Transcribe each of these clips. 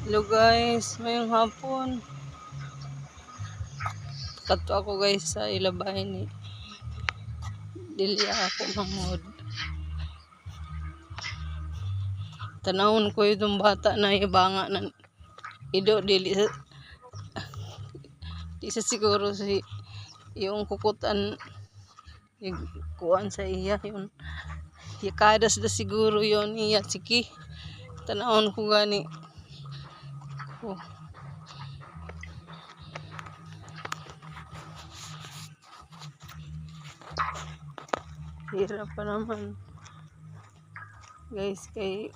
Hello guys, ngayong hapon kato ako guys sa ilabay ni dili ako mangod. Tanawon ko itong bata na ibanga na ido di sa siguro si yung kukutan kuan sa iya yun kadas da siguro yon iya sige tanawon ko gani. Oh. Hirap pa naman guys kay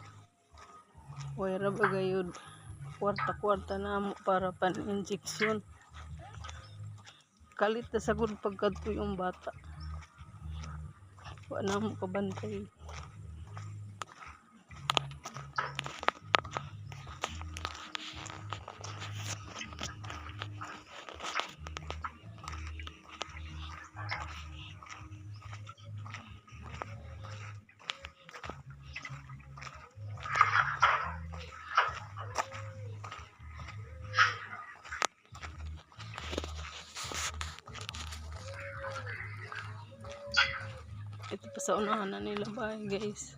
wala ba gayud kwarta-kwarta na mo para pan-injection. Kalit na sagud pagkadto yung bata. Wala na mo kabantay. Ito pa sa unahan na nila bahay guys.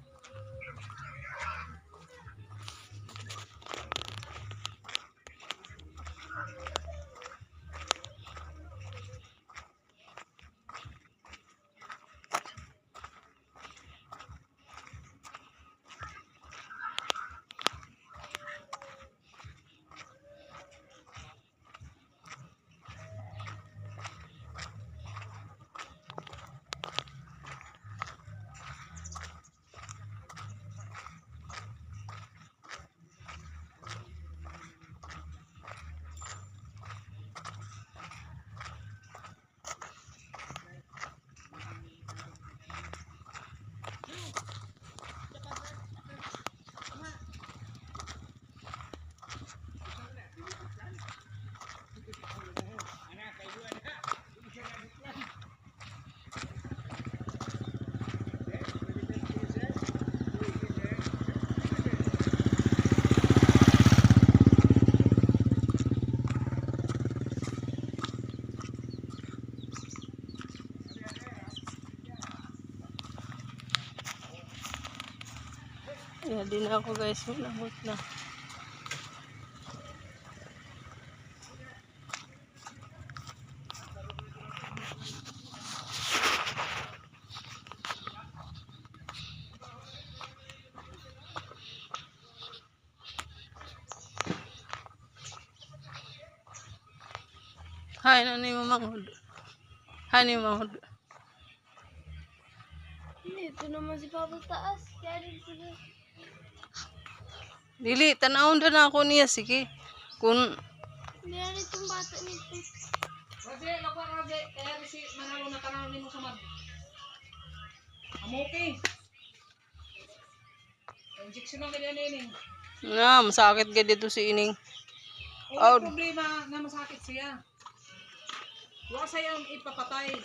Yan din ako guys, malabot na. Hay na ni mamangod. Hay ni mamangod. Ito naman si Papa taas. Kaya rin sila. Dili, tanawon na ako niya. Sige. Kung... Meron itong bata nito. Raje, lakwa Raje. Kaya rin si Manalo na kanalo ni mo sa mag. Amoke. Injection ang ganyan nining. Na, masakit ka dito si Ining. Ang problema na masakit siya. Wala sayang ipapatay.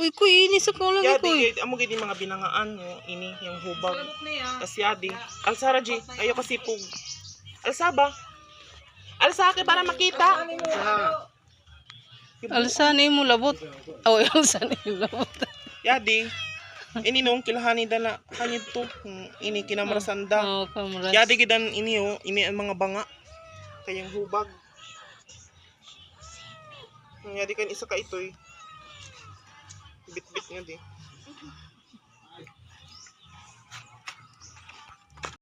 Uy, kuy, ini sa kulang Ya, kuy. amo gid mga binangaan mo ini yung hubag. Salabot niya. Kasi yadi. Alsa Raji, ayo kasi pug. Alsa ba? Alsa kay para makita. Alsa ni mo labot. Oh, alsa ni mo labot. Yadi. Ini nung kilahani dala kanid to. Ini kinamarasanda. Oh, kamras. Yadi gidan ini oh, ini ang mga banga. Kayang hubag. Yadi kan isa ka itoy. Bit-bit nga di.